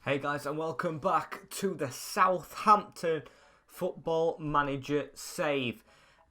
Hey guys, and welcome back to the Southampton Football Manager Save.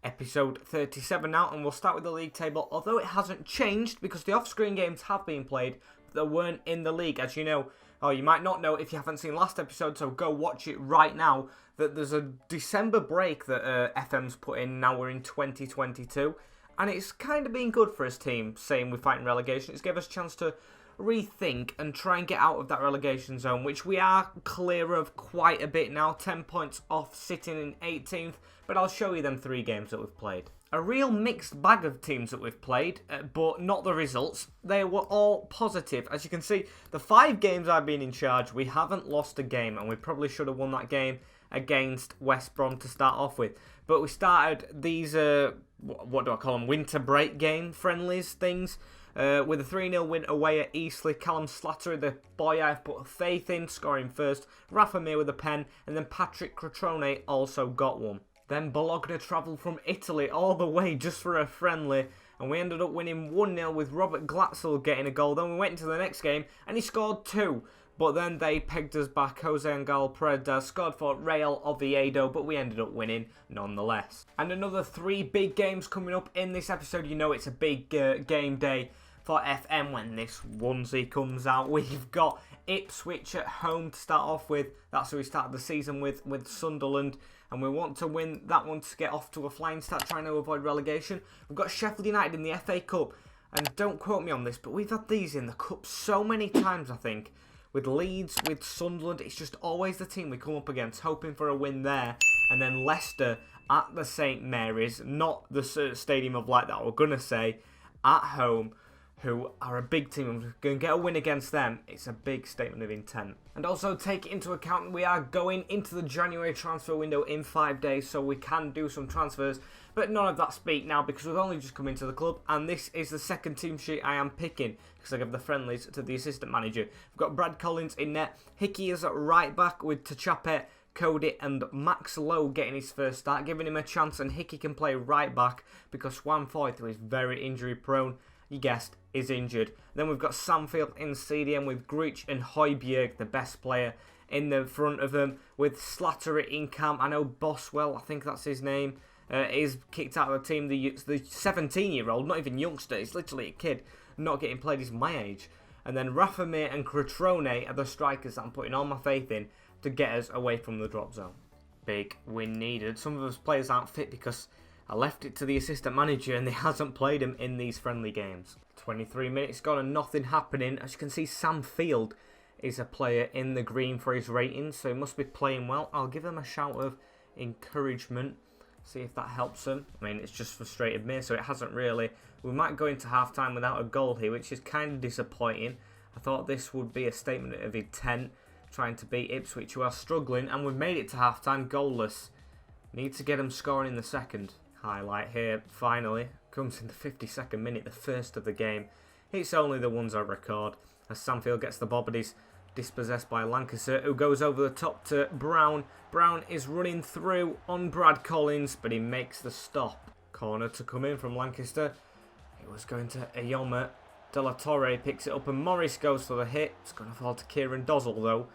Episode 37 now, and we'll start with the league table, although it hasn't changed because the off-screen games have been played, but they weren't in the league, as you know. Oh, you might not know if you haven't seen last episode, so go watch it right now, that there's a December break that FM's put in, now we're in 2022, and it's kind of been good for his team, saying we're fighting relegation. It's given us a chance to rethink and try and get out of that relegation zone, which we are clear of quite a bit now, 10 points off, sitting in 18th, but I'll show you them 3 games that we've played. A real mixed bag of teams that we've played, but not the results. They were all positive. As you can see, the 5 games I've been in charge, we haven't lost a game, and we probably should have won that game against West Brom to start off with. But we started these, what do I call them, winter break game friendlies things, with a 3-0 win away at Eastleigh. Callum Slattery, the boy I've put faith in, scoring first. Rafa Mir with a pen, and then Patrick Crotone also got one. Then Bologna travelled from Italy all the way just for a friendly, and we ended up winning 1-0 with Robert Glatzel getting a goal. Then we went into the next game, and he scored 2. But then they pegged us back. Jose Angel Pereda scored for Real Oviedo, but we ended up winning nonetheless. And another 3 big games coming up in this episode. You know it's a big game day for FM when this onesie comes out. We've got Ipswich at home to start off with. That's who we started the season with Sunderland. And we want to win that one to get off to a flying start, trying to avoid relegation. We've got Sheffield United in the FA Cup. And don't quote me on this, but we've had these in the Cup so many times, I think. With Leeds, with Sunderland, it's just always the team we come up against, hoping for a win there. And then Leicester at the St Mary's, not the Stadium of Light that we're going to say, at home, who are a big team, and we're going to get a win against them. It's a big statement of intent. And also take into account we are going into the January transfer window in 5 days, so we can do some transfers, but none of that speak now because we've only just come into the club, and this is the second team sheet I am picking because I give the friendlies to the assistant manager. We've got Brad Collins in net, Hickey is at right back with Tachapet, Cody and Max Lowe getting his first start, giving him a chance, and Hickey can play right back because Juan Foyth, who is very injury prone, you guessed, is injured. Then we've got Samfield in CDM with Gruich and Højbjerg, the best player, in the front of them, with Slattery in camp. I know Boswell, I think that's his name, is kicked out of the team. The 17-year-old, not even youngster, he's literally a kid, not getting played, he's my age. And then Rafa Mir and Crotone are the strikers that I'm putting all my faith in to get us away from the drop zone. Big win needed. Some of those players aren't fit because I left it to the assistant manager and he hasn't played him in these friendly games. 23 minutes gone and nothing happening. As you can see, Sam Field is a player in the green for his ratings, so he must be playing well. I'll give him a shout of encouragement, see if that helps him. I mean, it's just frustrated me, so it hasn't really. We might go into half-time without a goal here, which is kind of disappointing. I thought this would be a statement of intent, trying to beat Ipswich, who are struggling, and we've made it to half-time goalless. Need to get them scoring in the second. Highlight here, finally, comes in the 52nd minute, the first of the game. It's only the ones I record, as Samfield gets the ball, but he's dispossessed by Lancaster, who goes over the top to Brown. Brown is running through on Brad Collins, but he makes the stop. Corner to come in from Lancaster. It was going to Ayoma. De La Torre picks it up, and Morris goes for the hit. It's going to fall to Kieran Dozzle, though.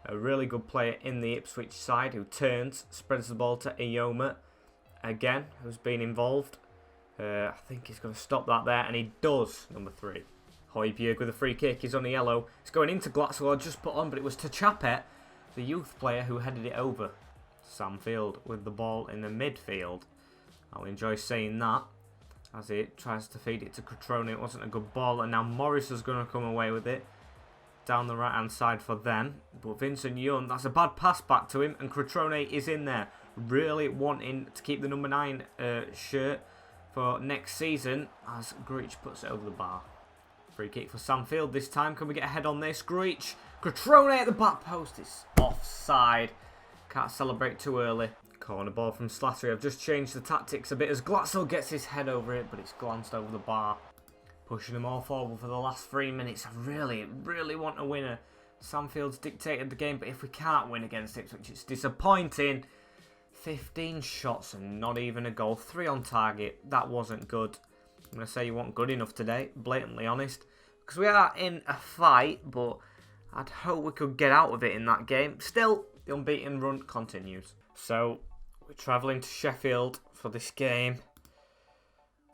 A really good player in the Ipswich side, who turns, spreads the ball to Ayoma. Again, who's been involved. I think he's going to stop that there, and he does, number 3. Højbjerg with a free kick, he's on the yellow. It's going into Glatzel, I just put on, but it was Tachapet, the youth player, who headed it over. Samfield with the ball in the midfield. I'll enjoy saying that, as he tries to feed it to Crotone. It wasn't a good ball, and now Morris is going to come away with it. Down the right-hand side for them. But Vincent Young, that's a bad pass back to him, and Crotone is in there, really wanting to keep the number 9 shirt for next season, as Gruich puts it over the bar. Free kick for Samfield this time. Can we get a head on this? Gruich. Crotone at the back post. It's offside. Can't celebrate too early. Corner ball from Slattery. I've just changed the tactics a bit as Glatzel gets his head over it, but it's glanced over the bar. Pushing them all forward for the last 3 minutes. I really want a winner. Samfield's dictated the game, but if we can't win against Ipswich, it's disappointing. 15 shots and not even a goal. 3 on target. That wasn't good. I'm going to say you weren't good enough today. Blatantly honest. Because we are in a fight, but I'd hope we could get out of it in that game. Still, the unbeaten run continues. So, we're travelling to Sheffield for this game.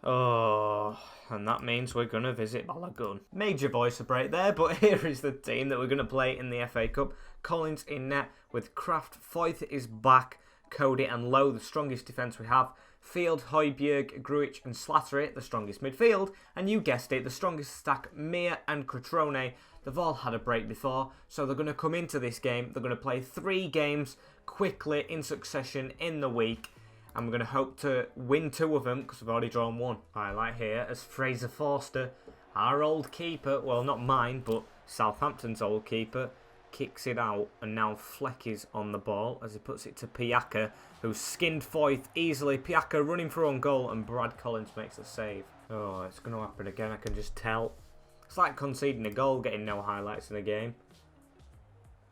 Oh, and that means we're going to visit Balagun. Major voice break there, but here is the team that we're going to play in the FA Cup. Collins in net with Kraft. Foyth is back. Cody and Lowe, the strongest defence we have. Field, Højbjerg, Grujic and Slattery, the strongest midfield. And you guessed it, the strongest stack, Mir and Cutrone. They've all had a break before, so they're going to come into this game. They're going to play 3 games quickly in succession in the week. And we're going to hope to win 2 of them, because we've already drawn 1. Highlight here as Fraser Forster, our old keeper, well not mine, but Southampton's old keeper, kicks it out, and now Fleck is on the ball as he puts it to Piaka, who's skinned Foyth easily. Piaka running through on goal, and Brad Collins makes a save. Oh, it's going to happen again, I can just tell. It's like conceding a goal, getting no highlights in a game.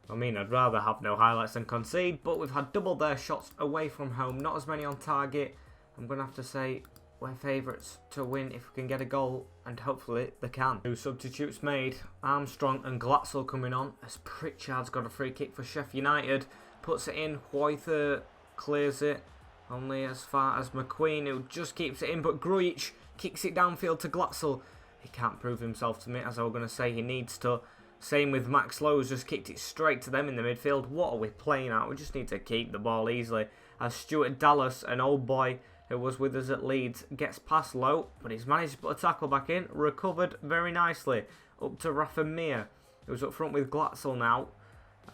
I mean, I'd rather have no highlights than concede, but we've had double their shots away from home, not as many on target. I'm going to have to say we're favourites to win if we can get a goal, and hopefully they can. 2 substitutes made. Armstrong and Glatzel coming on as Pritchard's got a free kick for Sheffield United. Puts it in, Hoyther clears it, only as far as McQueen, who just keeps it in, but Grujic kicks it downfield to Glatzel. He can't prove himself to me, as I was going to say, he needs to. Same with Max Lowe, who's just kicked it straight to them in the midfield. What are we playing at? We just need to keep the ball easily. As Stuart Dallas, an old boy who was with us at Leeds, gets past Lowe, but he's managed to put a tackle back in. Recovered very nicely. Up to Rafa Mir, who's up front with Glatzel now.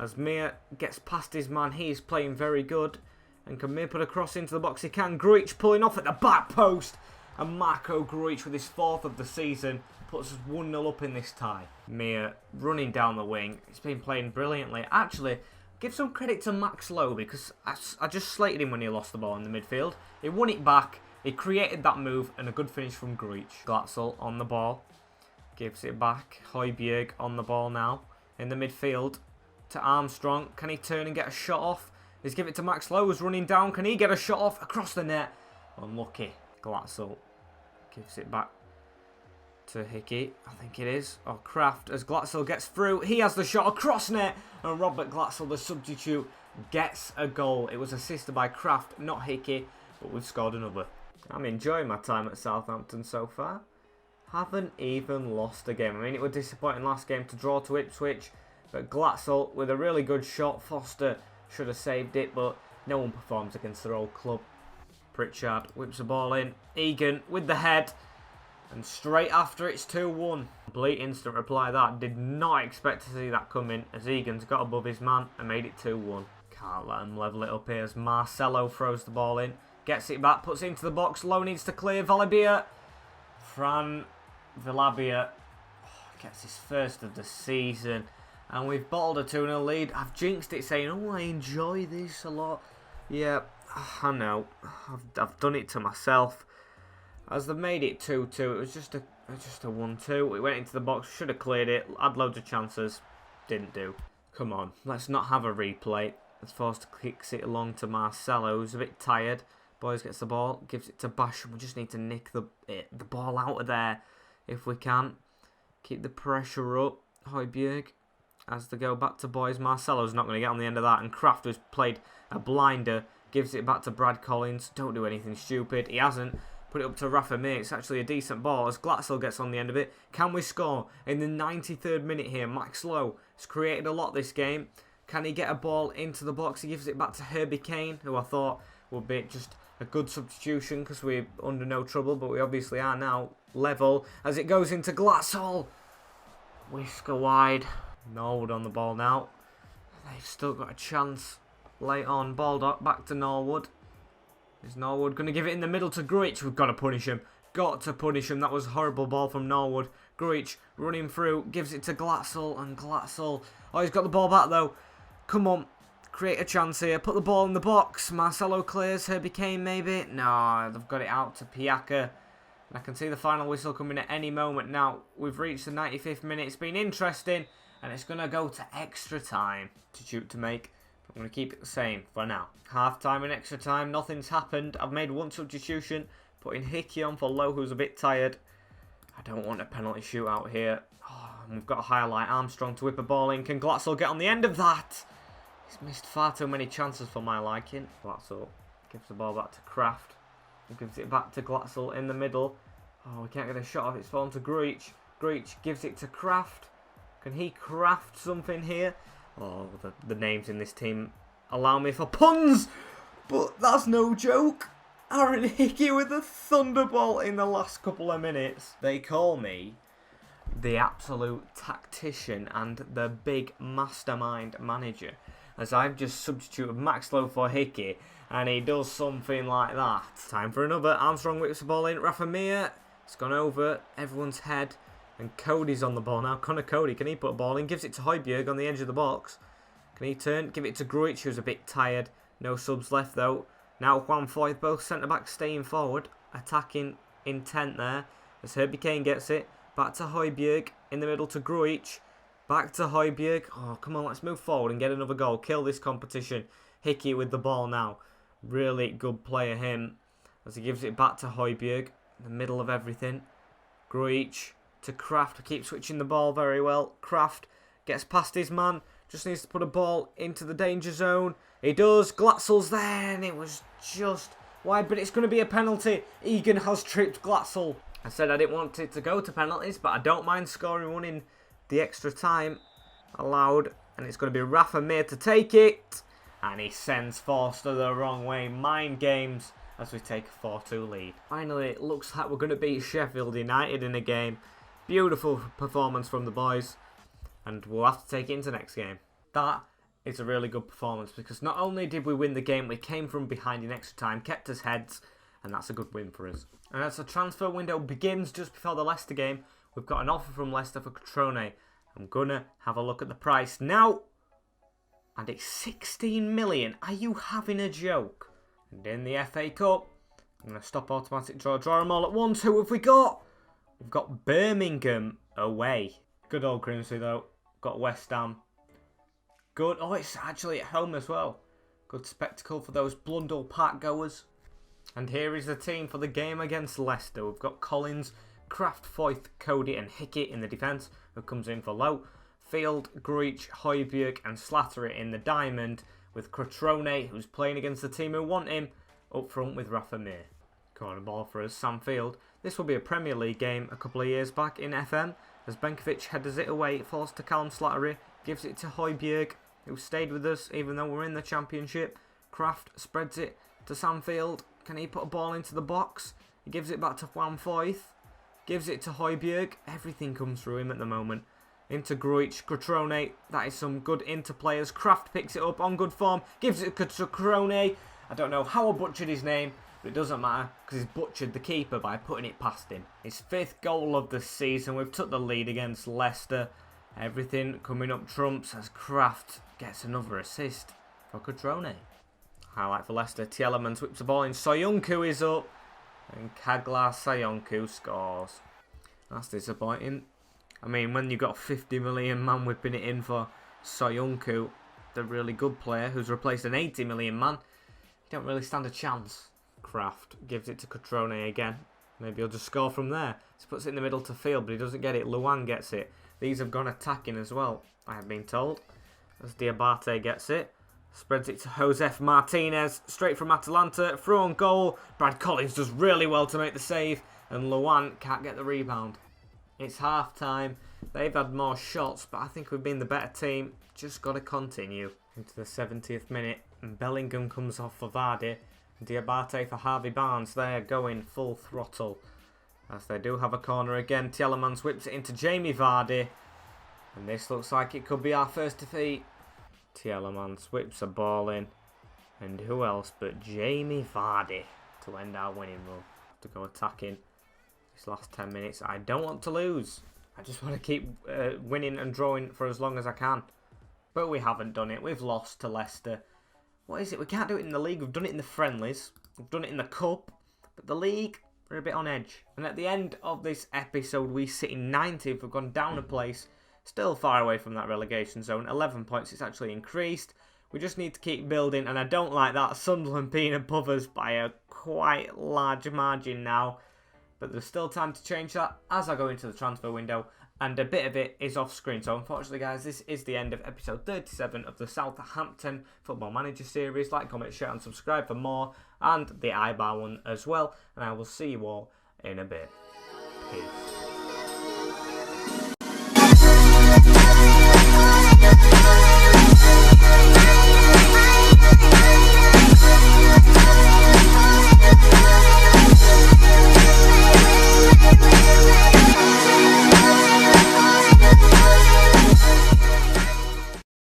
As Mir gets past his man, he's playing very good. And can Mir put a cross into the box? He can. Grujic pulling off at the back post. And Marco Grujic with his 4th of the season puts us 1-0 up in this tie. Mir running down the wing. He's been playing brilliantly. Actually, give some credit to Max Lowe, because I just slated him when he lost the ball in the midfield. He won it back. He created that move and a good finish from Grujic. Glatzel on the ball. Gives it back. Højbjerg on the ball now. In the midfield to Armstrong. Can he turn and get a shot off? He's give it to Max Lowe, who's running down. Can he get a shot off? Across the net. Unlucky. Glatzel gives it back to Hickey, I think it is, or Kraft, as Glatzel gets through. He has the shot across net, and Robert Glatzel, the substitute, gets a goal. It was assisted by Kraft, not Hickey, but we've scored another. I'm enjoying my time at Southampton so far. Haven't even lost a game. I mean, it was disappointing last game to draw to Ipswich, but Glatzel with a really good shot. Foster should have saved it, but no one performs against their old club. Pritchard whips the ball in. Egan with the head. And straight after it's 2-1. Complete instant reply that. Did not expect to see that coming, as Egan's got above his man and made it 2-1. Can't let him level it up here as Marcelo throws the ball in. Gets it back, puts it into the box. Lowe needs to clear. Valabia. Fran Vilabia gets his 1st of the season. And we've bottled a 2-0 lead. I've jinxed it saying, oh, I enjoy this a lot. Yeah, I know. I've done it to myself. As they've made it 2-2, it was just a 1-2. We went into the box, should have cleared it, had loads of chances, didn't do. Come on, let's not have a replay. As Forster kicks it along to Marcelo, who's a bit tired. Boys gets the ball, gives it to Basham. We just need to nick the ball out of there if we can. Keep the pressure up. Højbjerg, as they go back to Boys. Marcelo's not going to get on the end of that, and Kraft, who's played a blinder, gives it back to Brad Collins. Don't do anything stupid. He hasn't. Put it up to Rafa Mir. It's actually a decent ball as Glatzel gets on the end of it. Can we score in the 93rd minute here? Max Lowe has created a lot this game. Can he get a ball into the box? He gives it back to Herbie Kane, who I thought would be just a good substitution because we're under no trouble, but we obviously are now level as it goes into Glatzel. Whisker wide. Norwood on the ball now. They've still got a chance late on. Ball back to Norwood. Is Norwood going to give it in the middle to Grujic? We've got to punish him. Got to punish him. That was a horrible ball from Norwood. Grujic running through. Gives it to Glatzel. And Glatzel. Oh, he's got the ball back though. Come on. Create a chance here. Put the ball in the box. Marcelo clears. Herbie Kane maybe. No, they've got it out to Piaka. And I can see the final whistle coming at any moment now. We've reached the 95th minute. It's been interesting. And it's going to go to extra time to shoot to make. I'm going to keep it the same for now. Half time and extra time, nothing's happened. I've made 1 substitution, putting Hickey on for Lowe, who's a bit tired. I don't want a penalty shootout here. Oh, And we've got to highlight Armstrong to whip a ball in. Can Glatzel get on the end of that? He's missed far too many chances for my liking. Glatzel gives the ball back to Kraft. He gives it back to Glatzel in the middle. Oh, we can't get a shot off. It's fallen to Gruitch. Gruitch gives it to Kraft. Can he craft something here? Oh, the names in this team allow me for puns. But that's no joke. Aaron Hickey with a thunderbolt in the last couple of minutes. They call me the absolute tactician and the big mastermind manager, as I've just substituted Maxlow for Hickey, and he does something like that. Time for another. Armstrong whips the ball in. Rafa Mir, it's gone over everyone's head, and Cody's on the ball now. Connor Cody, can he put a ball in? Gives it to Højbjerg on the edge of the box. Can he turn? Give it to Gruitch, who's a bit tired. No subs left though. Now Juan Foyth, both centre-backs staying forward. Attacking intent there, as Herbie Kane gets it. Back to Højbjerg, in the middle to Gruitch. Back to Højbjerg. Oh, come on, let's move forward and get another goal. Kill this competition. Hickey with the ball now. Really good player, him. As he gives it back to Højbjerg, in the middle of everything. Gruitch to Kraft. Keep switching the ball very well. Kraft gets past his man. Just needs to put a ball into the danger zone. He does. Glatzel's there, and it was just wide, but it's going to be a penalty. Egan has tripped Glatzel. I said I didn't want it to go to penalties, but I don't mind scoring one in the extra time allowed. And it's going to be Rafa Mir to take it. And he sends Forster the wrong way. Mind games as we take a 4-2 lead. Finally, it looks like we're going to beat Sheffield United in a game. Beautiful performance from the boys. And we'll have to take it into the next game. That is a really good performance, because not only did we win the game, we came from behind in extra time, kept us heads, and that's a good win for us. And as the transfer window begins just before the Leicester game, we've got an offer from Leicester for Cutrone. I'm going to have a look at the price now. And it's 16 million. Are you having a joke? And in the FA Cup, I'm going to stop automatic draw them all at once. Who have we got? We've got Birmingham away. Good old Grimsby though. Got West Ham. Good. Oh, it's actually at home as well. Good spectacle for those Blundell Park goers. And here is the team for the game against Leicester. We've got Collins, Kraft, Foyth, Cody and Hickey in the defence, who comes in for Low. Field, Gruitch, Højbjerg and Slattery in the diamond, with Cutrone, who's playing against the team who want him, up front with Rafa Mir. Corner ball for us, Sam Field. This will be a Premier League game a couple of years back in FM, as Benkovic headers it away. It falls to Callum Slattery, gives it to Højbjerg, who stayed with us even though we're in the Championship. Kraft spreads it to Sam Field. Can he put a ball into the box? He gives it back to Juan Foyth. Gives it to Højbjerg. Everything comes through him at the moment. Into Gruitch, Cutrone. That is some good interplayers. Kraft picks it up on good form. Gives it to Cutrone. I don't know how I butchered his name, but it doesn't matter, because he's butchered the keeper by putting it past him. His 5th goal of the season. We've took the lead against Leicester. Everything coming up trumps as Kraft gets another assist for Cutrone. Highlight for Leicester. Tielemans whips the ball in. Soyuncu is up. And Kaglar Soyuncu scores. That's disappointing. I mean, when you've got a 50 million man whipping it in for Soyuncu, the really good player who's replaced an 80 million man, you don't really stand a chance. Kraft gives it to Cutrone again. Maybe he'll just score from there. He puts it in the middle to Field, but he doesn't get it. Luan gets it. These have gone attacking as well, I have been told. As Diabate gets it. Spreads it to Josef Martinez. Straight from Atalanta. Through on goal. Brad Collins does really well to make the save. And Luan can't get the rebound. It's half time. They've had more shots, but I think we've been the better team. Just got to continue. Into the 70th minute. And Bellingham comes off for Vardy. Diabate for Harvey Barnes. They're going full throttle. As they do have a corner again. Tielemans whips it into Jamie Vardy. And this looks like it could be our first defeat. Tielemans whips a ball in. And who else but Jamie Vardy to end our winning run. To go attacking this last 10 minutes. I don't want to lose. I just want to keep winning and drawing for as long as I can. But we haven't done it. We've lost to Leicester. What is it? We can't do it in the league. We've done it in the friendlies. We've done it in the cup. But the league, we're a bit on edge. And at the end of this episode, we sit in 90th. We've gone down a place. Still far away from that relegation zone. 11 points. It's actually increased. We just need to keep building. And I don't like that. Sunderland being above us by a quite large margin now. But there's still time to change that as I go into the transfer window and a bit of it is off screen. So unfortunately, guys, this is the end of episode 37 of the Southampton Football Manager series. Like, comment, share and subscribe for more, and the iBar one as well, and I will see you all in a bit. Peace.